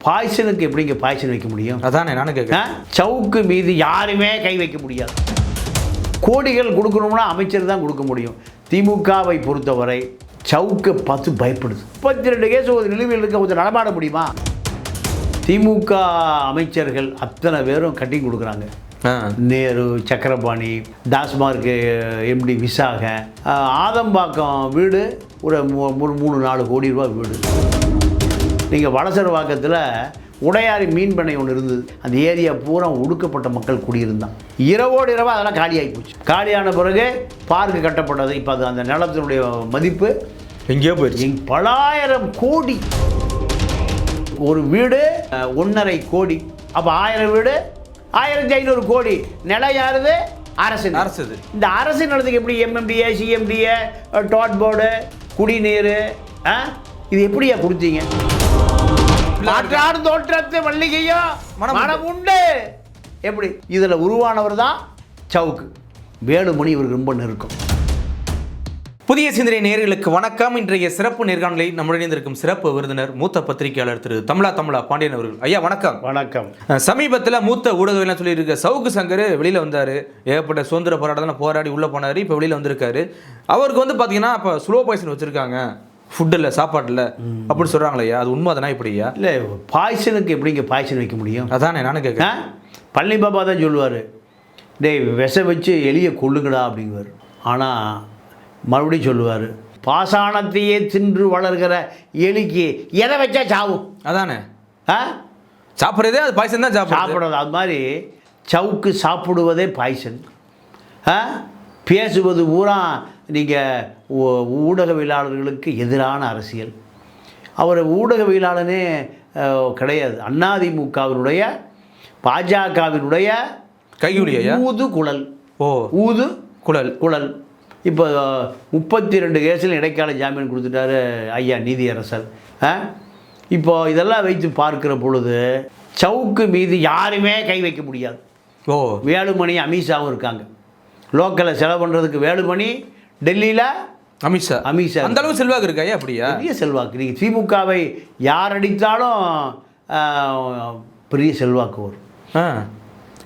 பாய்சனுக்கு எப்படிங்க பாய்சன் வைக்க முடியும்? அதானே நானும் கேட்குறேன். சவுக்கு மீது யாருமே கை வைக்க முடியாது. கோடிகள் கொடுக்கணும்னா அமைச்சர் தான் கொடுக்க முடியும். திமுகவை பொறுத்தவரை சவுக்கு பார்த்து பயப்படுது. 32 கேஸ் ஒரு நிலுவையில் இருக்க கொஞ்சம் நடமாட முடியுமா? திமுக அமைச்சர்கள் அத்தனை பேரும் கட்டிங் கொடுக்குறாங்க. நேரு, சக்கரபாணி, டாஸ்மார்க் எம்டி விசாக, ஆதம்பாக்கம் வீடு ஒரு 3-4 கோடி ரூபா வீடு. நீங்கள் வடசரவாக்கத்தில் உடையாரி மீன் பண்ணை ஒன்று இருந்தது. அந்த ஏரியா பூரா ஒடுக்கப்பட்ட மக்கள் குடியிருந்தான். இரவோடு இரவாக அதெல்லாம் காலியாகி போச்சு. காலியான பிறகு பார்க்கு கட்டப்பட்டது. இப்போ அது அந்த நிலத்தினுடைய மதிப்பு எங்கேயோ போயிடுச்சு. பலாயிரம் கோடி. ஒரு வீடு 1.5 கோடி. அப்போ 1000 வீடு 1500 கோடி. நிலம் யாருது? அரசு. இந்த அரசு நிலத்துக்கு எப்படி எம்எம்டிஏ, சிஎம்டிஏ, டாட் போர்டு, குடிநீர், இது எப்படியா கொடுத்தீங்க? மாற்றாடு தோற்றத்து மல்லிகையோ மனம் உண்டு. எப்படி? இதில் உருவானவர் தான் சவுக்கு. வேலுமணி இவருக்கு ரொம்ப நெருக்கம். புதிய சிந்தனை நேயர்களுக்கு வணக்கம். இன்றைய சிறப்பு நேர்காணலை நம்முடன் இருக்கும் சிறப்பு விருந்தினர் மூத்த பத்திரிகையாளர் திரு தமிழா பாண்டியன் அவர்கள். ஐயா வணக்கம். வணக்கம். சமீபத்தில் மூத்த ஊடகங்கள்லாம் சொல்லியிருக்க சவுக்கு சங்கர் வெளியில் வந்தார். ஏகப்பட்ட சுதந்திர போராட்டம் போராடி உள்ளே போனார். இப்போ வெளியில் வந்திருக்காரு. அவருக்கு வந்து பார்த்தீங்கன்னா இப்போ ஸ்லோ பாய்சன் வச்சுருக்காங்க, ஃபுட்டில் சாப்பாட்டில் அப்படி சொல்கிறாங்களே, அது உண்மை தானே? இப்படியா? இல்லை, பாய்சனுக்கு எப்படிங்க பாய்சன் வைக்க முடியும்? அதானே நானும் கேட்குறேன். பழனி பாபா தான் சொல்லுவார், டேய் விஷம் வச்சு எலியை கொள்ளுங்கடா அப்படிங்குவார். ஆனால் மறுபடியும் சொல்லுவார், பாசானத்தையே தின்று வளர்கிற எலிக்கு எதை வச்சா சாவும். அதானே சாப்பிட்றதே அது பாய்சன் தான் சாப்பிட்றது. அது மாதிரி சவுக்கு சாப்பிடுவதே பாய்சன். பேசுவது பூரா நீங்கள் ஊடகவியலாளர்களுக்கு எதிரான அரசியல். அவர் ஊடகவியலாளனே கிடையாது. அதிமுகவினுடைய பாஜகவினுடைய கையூலியா ஊது குழல். ஊது குழல். இப்போ 32 கேஸில் இடைக்கால ஜாமீன் கொடுத்துட்டாரு ஐயா நீதியரசர். இப்போ இதெல்லாம் வைத்து பார்க்கிற பொழுது சவுக்கு மீது யாருமே கை வைக்க முடியாது. வேலுமணி, அமித்ஷாவும் இருக்காங்க. லோக்கலில் செலவு பண்ணுறதுக்கு வேலுமணி, டெல்லியில் அமித்ஷா. அந்த அளவு செல்வாக்கு இருக்கா? அப்படியா? பெரிய செல்வாக்கு. நீங்கள் திமுகவை யார் அடித்தாலும் பெரிய செல்வாக்கு வரும்.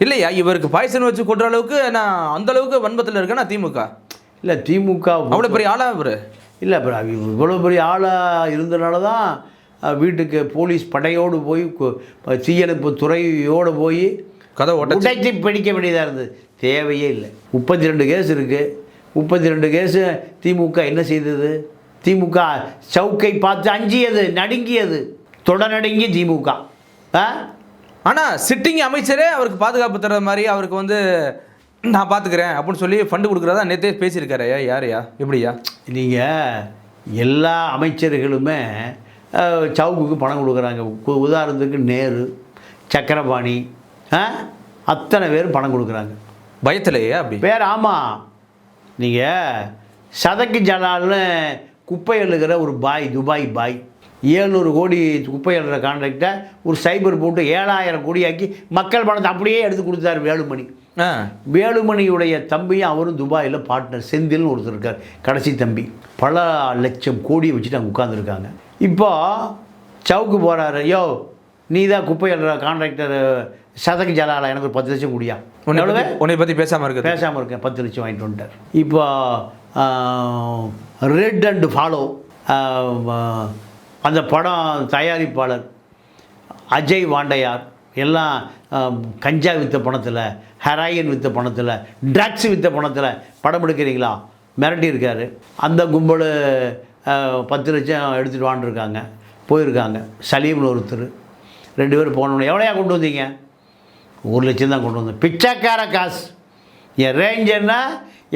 இல்லையா? இவருக்கு பாய்சன் வச்சு கொள்ற அளவுக்கு நான் அந்த அளவுக்கு வன்மத்தில் இருக்கேன்னா திமுக இல்லை. திமுக அவ்வளோ பெரிய ஆளாக இவர் இல்லை. இவ்வளோ பெரிய ஆளாக இருந்தனால தான் வீட்டுக்கு போலீஸ் படையோடு போய் தீயணைப்பு துறையோடு போய் கதை உடைச்சி பிடிக்க வேண்டியதாக இருந்தது. தேவையே இல்லை. 32 கேஸ் இருக்குது. 32 கேஸு திமுக என்ன செய்தது? திமுக சவுக்கை பார்த்து அஞ்சியது, நடுங்கியது, தொடநடுங்கி திமுக. ஆனால் சிட்டிங் அமைச்சரே அவருக்கு பாதுகாப்பு தர்ற மாதிரி அவருக்கு வந்து நான் பார்த்துக்கிறேன் அப்படின்னு சொல்லி ஃபண்டு கொடுக்குறதா நேற்றே பேசியிருக்காரு. யாரையா? எப்படியா? நீங்கள் எல்லா அமைச்சர்களுமே சவுக்குக்கு பணம் கொடுக்குறாங்க. உதாரணத்துக்கு நேரு, சக்கரபாணி, அத்தனை பேர் பணம் கொடுக்குறாங்க. பயத்திலேயே அப்படி பேர்? ஆமாம். நீங்கள் சதக்கு ஜலால்னு குப்பை எழுகிற ஒரு துபாய் பாய் 700 கோடி குப்பை எழுற கான்ட்ராக்டை ஒரு சைபர் போட்டு 7000 கோடியாக்கி மக்கள் பணத்தை அப்படியே எடுத்து கொடுத்தாரு வேலுமணி. வேலுமணியுடைய தம்பியும் அவரும் துபாயில் பார்ட்னர் செந்தில்னு ஒருத்தர் இருக்கார், கடைசி தம்பி. பல லட்சம் கோடியை வச்சுட்டு அங்கே உட்காந்துருக்காங்க. இப்போ சவுக்கு போகிறாரு, யோ நீ தான் குப்பை எழுற கான்ட்ராக்டர் சதக்கு ஜலாலா, எனக்கு ஒரு 10 லட்சம் கூடியா. உன்னை பற்றி பேசாமல் இருக்கேன் 10 லட்சம் வாங்கிட்டு வந்துட்டார். இப்போ ரெட் அண்ட் ஃபாலோ அந்த படம் தயாரிப்பாளர் அஜய் வாண்டையார் எல்லாம் கஞ்சா விற்ற பணத்தில், ஹெராயின் விற்ற பணத்தில், ட்ரக்ஸ் விற்ற பணத்தில் படம் எடுக்கிறீங்களா மிரட்டி இருக்காரு. அந்த கும்பல் 10 லட்சம் எடுத்துகிட்டு வாண்டிருக்காங்க, போயிருக்காங்க. சலீம்னு ஒருத்தர், 2 பேர் போனோன்னு எவ்வளோயா கொண்டு வந்தீங்க? 1 லட்சம் தான் கொண்டு வந்தேன். பிச்சைக்கார காசு. என் ரேஞ்ச் என்ன,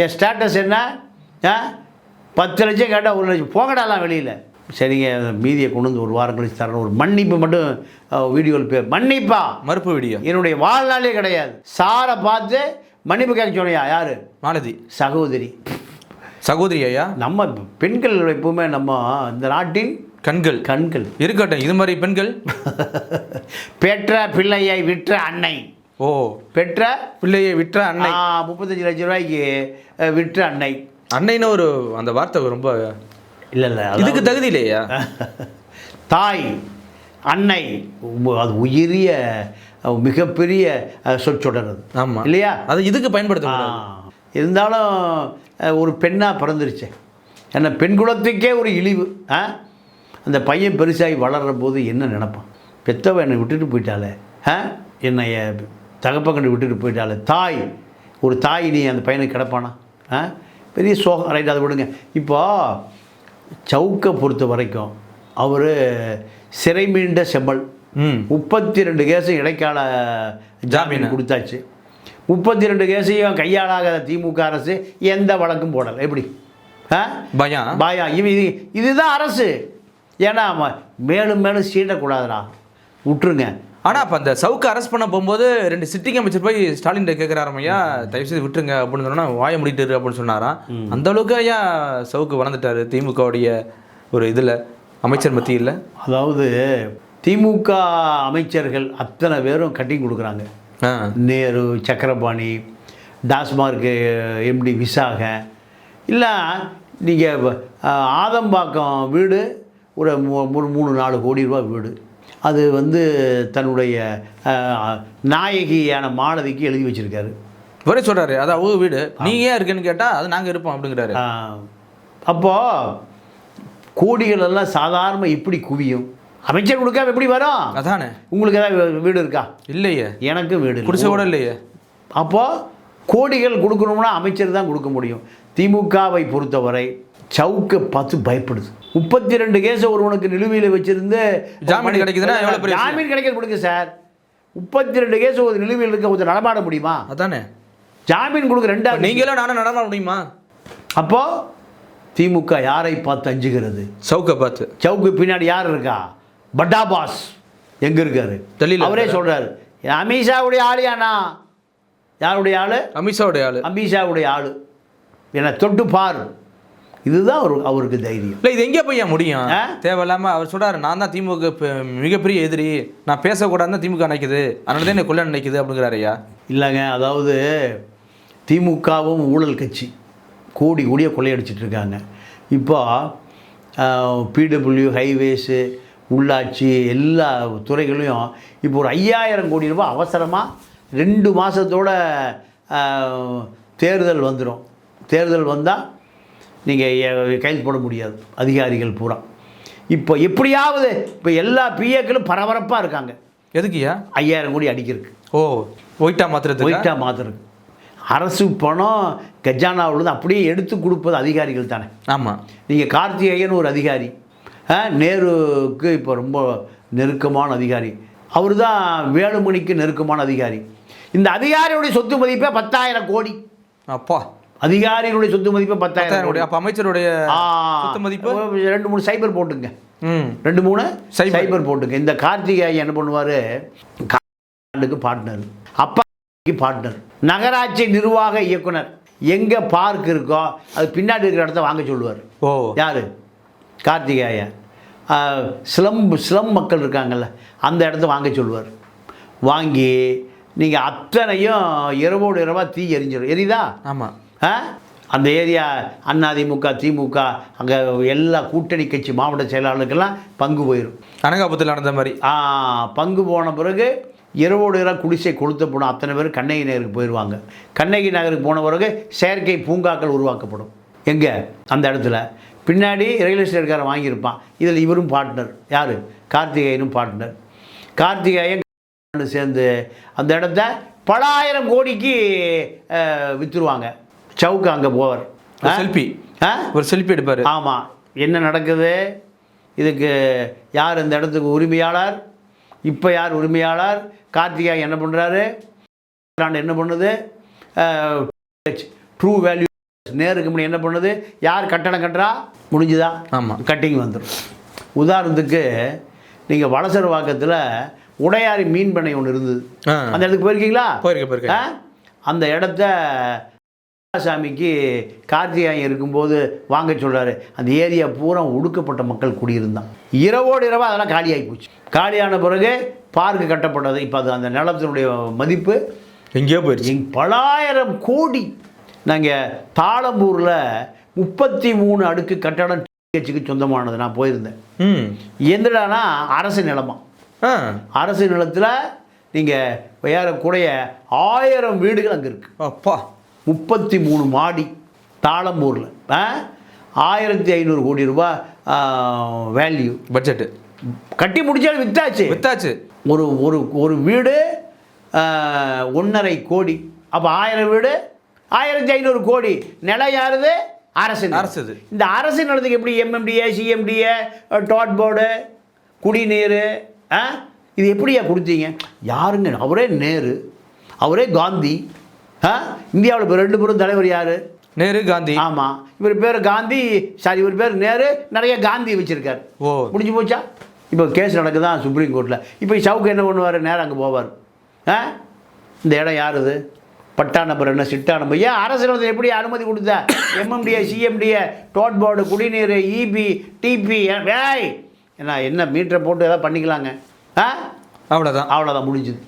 என் ஸ்டேட்டஸ் என்ன? 10 லட்சம் கேட்டால் 1 லட்சம் போங்கடாலாம் வெளியில். சரிங்க, மீதியை கொண்டு வந்து 1 வாரம் கழிச்சு தரணும். ஒரு மன்னிப்பு மட்டும் வீடியோவில் மன்னிப்பா மறுப்பு வீடியோ என்னுடைய வாழ்நாளே கிடையாது. சாரை பார்த்து மன்னிப்பு கேட்க சொன்னியா? யார்? மாலதி சகோதரி ஐயா. நம்ம பெண்கள் எப்பவுமே நம்ம இந்த நாட்டின் கண்கள் இருக்கட்டும். இது மாதிரி பெண்கள் பெற்ற பிள்ளையை விற்ற அன்னை. பெற்ற பிள்ளையை விற்ற அன்னை. 35 லட்சம் ரூபாய்க்கு விற்ற அன்னை. அன்னைன்னு ஒரு அந்த வார்த்தை ரொம்ப இல்லை இதுக்கு தகுதி இல்லையா? தாய் அன்னை அது உயரிய மிகப்பெரிய சொற்றொடர் அது. ஆமாம் இல்லையா? அது இதுக்கு பயன்படுத்த இருந்தாலும் ஒரு பெண்ணாக பிறந்துருச்சு. ஏன்னா பெண் குலத்துக்கே ஒரு இழிவு. அந்த பையன் பெருசாகி வளர்கிற போது என்ன நினைப்பான்? பெத்தவ என்னை விட்டுட்டு போயிட்டாலே, என்னை தகப்ப கண்டு விட்டுட்டு போயிட்டாலே, ஒரு தாய் நீ அந்த பையனுக்கு கிடப்பானா? பெரிய சோகம். ரைட், அதை விடுங்க. இப்போ சவுக்கை பொறுத்த வரைக்கும் அவர் சிறை மீண்ட செம்பல். 32 கேஸும் இடைக்கால ஜாமீன் கொடுத்தாச்சு. 32 கேஸையும் கையாளாகாத திமுக அரசு எந்த வழக்கும் போடலை. எப்படி? பயம். இதுதான் அரசு. ஏன்னா மேலும் மேலும் சீண்டக்கூடாதுடா, விட்டுருங்க. ஆனால் அப்போ அந்த சவுக்கு அரெஸ்ட் பண்ண போகும்போது 2 சிட்டிங் அமைச்சர் போய் ஸ்டாலின் கேட்குறாரு, ஐயா தயவுசெய்து விட்டுருங்க அப்படின்னு சொன்னா வாய முடிட்டு அப்படின்னு சொன்னாராம். அந்த அளவுக்கு ஐயா சவுக்கு வளர்ந்துட்டாரு திமுகவுடைய ஒரு இதில் அமைச்சர் மத்தியில். அதாவது திமுக அமைச்சர்கள் அத்தனை பேரும் கட்டிங் கொடுக்குறாங்க. நேரு, சக்கரபாணி, டாஸ்மார்க் எம்டி விசாக, இல்லை நீங்கள் ஆதம்பாக்கம் வீடு ஒரு 3-4 கோடி ரூபா வீடு. அது தன்னுடைய நாயகியான மாலதிக்கு எழுதி வச்சுருக்காரு. ஒரே சொல்கிறாரு, அது அவங்க வீடு, நீங்கள் ஏன் இருக்குன்னு கேட்டால் அது நாங்கள் இருப்போம் அப்படிங்கிறாரு. அப்போது கோடிகள் எல்லாம் சாதாரண இப்படி குவியும். அமைச்சர் கொடுக்காம எப்படி வரும்? அதானே. உங்களுக்கு ஏதாவது வீடு இருக்கா? இல்லையே. எனக்கும் வீடு குடிசை கூட இல்லையே. அப்போது கோடிகள் கொடுக்கணும்னா அமைச்சர் தான் கொடுக்க முடியும். திமுகவை பொறுத்தவரை சவுக்கு பார்த்து பயப்படுது. 32 கேஸை ஒருவனுக்கு நிலுவையில் வச்சிருந்து ஜாமீன் கிடைக்குதுன்னா ஜாமீன் கிடைக்கிறது கொடுங்க சார். 32 கேஸ் ஒரு நிலுவையில் இருக்க கொஞ்சம் நடமாட முடியுமா? அதானே. ஜாமீன் கொடுக்க 2 நீங்களும் நானும் நடமாட முடியுமா? அப்போ திமுக யாரை பார்த்து அஞ்சுகிறது? சவுக்கை பார்த்து. சவுக்கு பின்னாடி யார் இருக்கா? பட்டா பாஸ் எங்கே இருக்காரு? டெல்லியில். அவரே சொல்கிறாரு, அமித்ஷாவுடைய ஆளியானா? யாருடைய ஆள்? அமித்ஷாவுடைய ஆள். அமித்ஷாவுடைய ஆள். என்ன தொட்டு பார். இதுதான் அவருக்கு தைரியம். இல்லை, இது எங்கே போய் முடியும்? தேவையில்லாமல் அவர் சொல்கிறார், நான் தான் திமுக மிகப்பெரிய எதிரி, நான் பேசக்கூடாதுன்னு தான் திமுக நினைக்குது, அதனால தான் என்னை கொள்ள நினைக்குது அப்படிங்கிறாரு. ஐயா இல்லைங்க, அதாவது திமுகவும் ஊழல் கட்சி கோடியாக கொள்ளையடிச்சிட்டு இருக்காங்க. இப்போ பிடபிள்யூ, ஹைவேஸு, உள்ளாட்சி எல்லா துறைகளையும் இப்போ ஒரு 5000 கோடி ரூபாய் அவசரமாக 2 மாதத்தோட தேர்தல் வந்துடும். தேர்தல் வந்தால் நீங்கள் கைது போட முடியாது அதிகாரிகள் பூரா. இப்போ எப்படியாவது இப்போ எல்லா பிஏக்களும் பரபரப்பாக இருக்காங்க. எதுக்குயா? 5000 கோடி அடிக்கிறதுக்கு. ஒயிட்டா மாத்திரத்துக்கு. அரசு பணம் கஜானாவிலிருந்து அப்படியே எடுத்து கொடுப்பது அதிகாரிகள் தானே. ஆமாம். நீங்கள் கார்த்திகேயன் ஒரு அதிகாரி, நேருவுக்கு இப்போ ரொம்ப நெருக்கமான அதிகாரி, அவர் தான் வேலுமணிக்கு நெருக்கமான அதிகாரி. இந்த அதிகாரியுடைய சொத்து மதிப்பே 10,000 கோடி. அப்பா, அதிகாரிகளுடைய சொத்து மதிப்பு 10,000 கோடி. அப்போ அமைச்சருடைய சொத்து மதிப்பு 2-3 சைபர் போட்டுங்க. 2-3 சைபர் போட்டுங்க. இந்த கார்த்திகேயன் என்ன பண்ணுவார்? பார்ட்னர், அப்பாக்கு பார்ட்னர், நகராட்சி நிர்வாக இயக்குனர். எங்கே பார்க் இருக்கோ அது பின்னாடி இருக்கிற இடத்த வாங்க சொல்லுவார். யார்? கார்த்திகேயன். ஸ்லம் மக்கள் இருக்காங்கல்ல, அந்த இடத்த வாங்க சொல்லுவார். வாங்கி நீங்கள் அத்தனையும் இரவோடு இரவாக தீ எரிஞ்சிடும். எரியுதா? ஆமாம். அந்த ஏரியா அதிமுக, திமுக, அங்கே எல்லா கூட்டணி கட்சி மாவட்ட செயலாளருக்கெல்லாம் பங்கு போயிடும். கனகாபுரத்தில் நடந்த மாதிரி. பங்கு போன பிறகு இரவோடு இரவு குடிசை கொளுத்த போடும். அத்தனை பேர் கண்ணகி நகருக்கு போயிடுவாங்க. கண்ணகி நகருக்கு போன பிறகு செயற்கை பூங்காக்கள் உருவாக்கப்படும். எங்கே? அந்த இடத்துல. பின்னாடி ரியல் எஸ்டேட்காரன் வாங்கியிருப்பான். இதில் இவரும் பார்ட்னர். யார்? கார்த்திகேயனும் பார்ட்னர். கார்த்திகேயன் சேர்ந்து அந்த இடத்த பல ஆயிரம் கோடிக்கு விற்றுருவாங்க. சவுக்கு அங்கே போவார். ஒரு செல்ஃபி எடுப்பார். ஆமாம். என்ன நடக்குது? இதுக்கு யார் இந்த இடத்துக்கு உரிமையாளர்? இப்போ யார் உரிமையாளர்? கார்த்திகேயன் என்ன பண்ணுறாரு? என்ன பண்ணுது? ட்ரூ வேல்யூ நேருக்கு முன்னாடி என்ன பண்ணுது? யார் கட்டணம் கட்டுறா? முடிஞ்சுதா? ஆமாம். கட்டிங் வந்துடும். உதாரணத்துக்கு நீங்கள் வளசரவாக்கத்தில் உடையாரி மீன் பண்ணை ஒன்று இருந்தது. அந்த இடத்துக்கு போயிருக்கீங்களா? போயிருக்கேன். அந்த இடத்த சாமிக்கு கார்த்திகேயன் இருக்கும்போது வாங்க சொல்கிறாரு. அந்த ஏரியா பூரா ஒடுக்கப்பட்ட மக்கள் குடியிருந்தான். இரவோடு இரவா அதெல்லாம் காலியாகி போச்சு. காலியான பிறகு பார்க்கு கட்டப்பட்டது. இப்போ அது அந்த நிலத்தினுடைய மதிப்பு எங்கேயோ போயிடுச்சு. பல ஆயிரம் கோடி. நாங்கள் தாளம்பூரில் 33 அடுக்கு கட்டடம் கட்சிக்கு சொந்தமானது. நான் போயிருந்தேன். எந்தடானா அரசு நிலமா. அரசு நிலத்தில் நீங்கள் ஏறக்கூடிய 1000 வீடுகள் அங்கே இருக்குது. அப்பா 33 மாடி தாளம்பூரில் 1500 கோடி ரூபாய் வேல்யூ பட்ஜெட்டு. கட்டி முடிச்சாலும் வித்தாச்சு. ஒரு வீடு 1.5 கோடி. அப்போ 1000 வீடு 1500 கோடி. நிலம் யாருது? அரசு. இந்த அரசு நிலத்துக்கு எப்படி எம்எம்டிஏ, சிஎம்டிஏ, டாட் போர்டு, குடிநீர் இது எப்படியா கொடுத்தீங்க? யாருங்க? அவரே நேரு, அவரே காந்தி. இந்தியாவில் இப்போ 2 பேரும் தலைவர் யார்? நேரு, காந்தி. ஆமாம், இவர் பேர் காந்தி, இவர் பேர் நேரு, நிறைய காந்தி வச்சுருக்கார். முடிஞ்சு போச்சா? இப்போ கேஸ் நடக்குதான் சுப்ரீம் கோர்ட்டில். இப்போ சவுக்கு என்ன பண்ணுவார்? நேரம் அங்கே போவார். இந்த இடம் யாருது? பட்டா நம்பர் என்ன, சிட்டா நம்பர்? ஏன் அரசு நிலத்தை எப்படி அனுமதி கொடுத்தா? எம்எம்டிஏ, சிஎம்டிஏ, டோட் போர்டு, குடிநீர், இபி, டிபி, என்ன மீட்டரை போட்டு எதாவது பண்ணிக்கலாங்க. அவ்வளோதான் முடிஞ்சுது.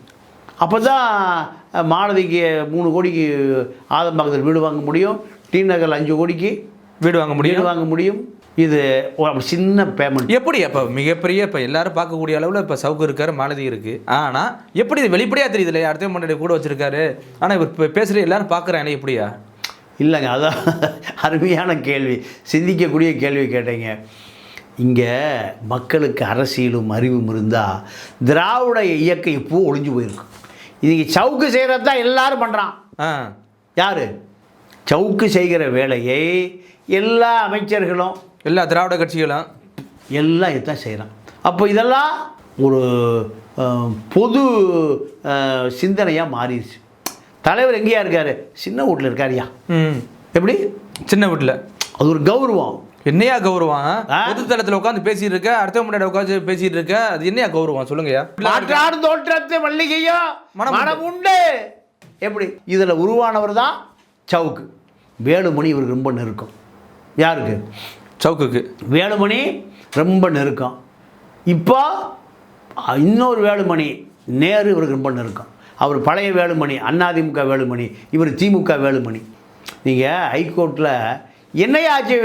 அப்போ தான் மாலதிக்கு 3 கோடிக்கு ஆதம்பாக்கத்தில் வீடு வாங்க முடியும். டி நகரில் 5 கோடிக்கு வீடு வாங்க முடியும். இது சின்ன பேமெண்ட். எப்படி அப்போ மிகப்பெரிய இப்போ எல்லாரும் பார்க்கக்கூடிய அளவில் இப்போ சவுக்கு இருக்காரு, மாலதி இருக்குது. ஆனால் எப்படி இது வெளிப்படையாக தெரியுது இல்லையா? அடுத்த முன்னாடி கூட வச்சுருக்காரு. ஆனால் இவர் இப்போ பேசுகிற எல்லாரும் பார்க்குறாங்க. எப்படியா? இல்லைங்க, அதான் அருமையான கேள்வி, சிந்திக்கக்கூடிய கேள்வி கேட்டீங்க. இங்கே மக்களுக்கு அரசியலும் அறிவும் இருந்தால் திராவிட இயக்கம் இப்போ ஒழிஞ்சு போயிருக்கும். இன்றைக்கி சவுக்கு செய்கிறது தான் எல்லாரும் பண்ணுறான். யார்? சவுக்கு செய்கிற வேலையை எல்லா அமைச்சர்களும், எல்லா திராவிட கட்சிகளும் எல்லாம் இதுதான் செய்கிறான். அப்போ இதெல்லாம் ஒரு பொது சிந்தனையாக மாறிடுச்சு. தலைவர் எங்கேயா இருக்கார்? சின்ன வீட்டில் இருக்காருயா. எப்படி? சின்ன வீட்டில். அது ஒரு கௌரவம். என்னையா கௌரவம்? பொது தளத்தில் உட்காந்து பேசிட்டு இருக்க, அடுத்த முன்னாடி உட்காந்து பேசிட்டு இருக்க, அது என்னையா கௌரவம் சொல்லுங்கய்யா? மாற்றாடு தோற்றத்தை மல்லிகையோ மனம் உண்டு. எப்படி? இதில் உருவானவர் தான் சவுக்கு. வேலுமணி இவருக்கு ரொம்ப நெருக்கம். யாருக்கு? சவுக்குக்கு. வேலுமணி ரொம்ப நெருக்கம். இப்போ இன்னொரு வேலுமணி நேரு இவருக்கு ரொம்ப நெருக்கம். அவர் பழைய வேலுமணி, அதிமுக வேலுமணி, இவர் திமுக வேலுமணி. நீங்கள் ஹைகோர்ட்டில் என்னையாச்சு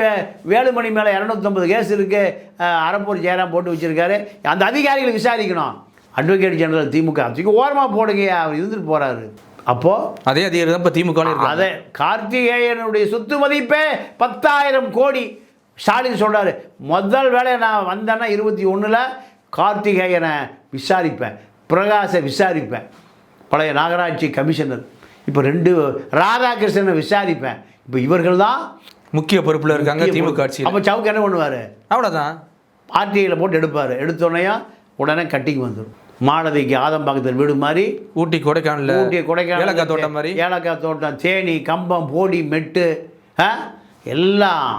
வேலுமணி மேலே 250 கேஸ் இருக்குது, அறப்பூர் ஜெயராம் போட்டு வச்சுருக்காரு, அந்த அதிகாரிகளை விசாரிக்கணும். அட்வொகேட் ஜெனரல் திமுக அதுக்கு ஓரமாக போடுங்க, அவர் இருந்துட்டு போகிறாரு. அப்போது அதே அதிகாரி தான் இப்போ திமுக. அதே கார்த்திகேயனுடைய சொத்து மதிப்பே 10,000 கோடி. ஸ்டாலின் சொல்கிறார், முதல் வேலை நான் வந்தேன்னா 21 கார்த்திகேயனை விசாரிப்பேன், பிரகாசை விசாரிப்பேன், பழைய நகராட்சி கமிஷனர். இப்போ 2 ராதாகிருஷ்ணனை விசாரிப்பேன். இப்போ இவர்கள் தான் முக்கிய பொறுப்பில் இருக்காங்க திமுக ஆட்சி. அப்போ சவுக்கு என்ன பண்ணுவார்? அவ்வளோதான், ஆர்டிஐயில் போட்டு எடுப்பார். எடுத்தோடனே உடனே கட்டிங் வந்துடும். மாலதிக்கு ஆதம்பாக்கத்தில் வீடு மாதிரி, ஊட்டி கொடைக்கானல், ஏலக்காய் தோட்டம் மாதிரி, ஏலக்காய் தோட்டம், தேனி, கம்பம், போடி, மெட்டு எல்லாம்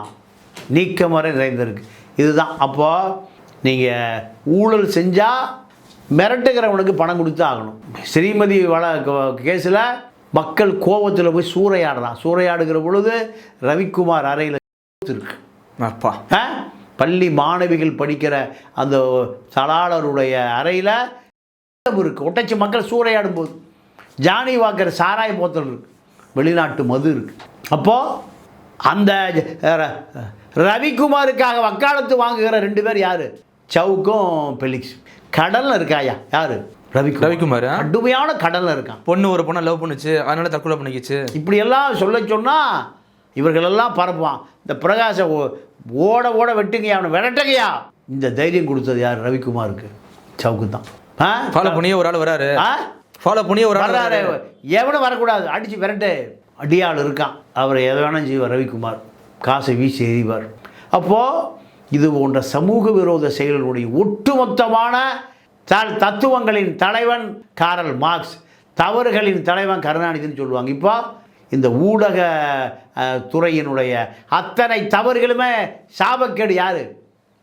நீக்கமறை நிறைந்திருக்கு. இதுதான். அப்போது நீங்கள் ஊழல் செஞ்சால் மிரட்டுகிறவனுக்கு பணம் கொடுத்து ஆகணும். ஸ்ரீமதி கேஸில் மக்கள் கோபத்தில் போய் சூறையாடுகிற பொழுது ரவிக்குமார் அறையில் இருக்கு. அப்பா, பள்ளி மாணவிகள் படிக்கிற அந்த தலாளருடைய அறையில் இருக்கு. ஒட்டச்சி மக்கள் சூறையாடும் போது ஜானி வாக்கர் சாராய போத்தல் இருக்கு, வெளிநாட்டு மது இருக்கு. அப்போது அந்த ரவிக்குமாருக்காக வக்காலத்து வாங்குகிற 2 பேர் யார்? சவுக்கும் பெலிக்ஸ். கடலில் இருக்காயா யார்? ரவிக்குமார் கடுமையான கடலில் இருக்கான். ஒரு பொண்ணை லவ் பண்ணுச்சு, அதனால தற்கொலை பண்ணிக்கிச்சு. இப்படியெல்லாம் சொன்னால் இவர்களெல்லாம் பரப்புவான். இந்த பிரகாச ஓட வெட்டுங்கயா, அவனை விரட்டுங்கயா. இந்த தைரியம் கொடுத்தது யார்? ரவிக்குமாருக்கு, சவுக்கு தான். ஃபாலோ பண்ணியே ஒரு ஆள் வராரு, எவனும் வரக்கூடாது, அடித்து விரட்டு. அடியாள் இருக்கான், அவர் எதை வேணாலும் செய்வார் ரவிக்குமார், காசை வீசி எறிவார். அப்போது இது போன்ற சமூக விரோத செயல்களுடைய ஒட்டுமொத்தமான தத்துவங்களின் தலைவன் காரல் மார்க்ஸ், தவறுகளின் தலைவன் கருணாநிதினு சொல்லுவாங்க. இப்போ இந்த ஊடக துறையினுடைய அத்தனை தவறுகளுமே சாபக்கேடு யார்?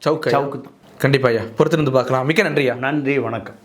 சவுக்கு தான். கண்டிப்பாக ஐயா, பொறுத்திருந்து பார்க்கலாம். மிக்க நன்றியா. நன்றி, வணக்கம்.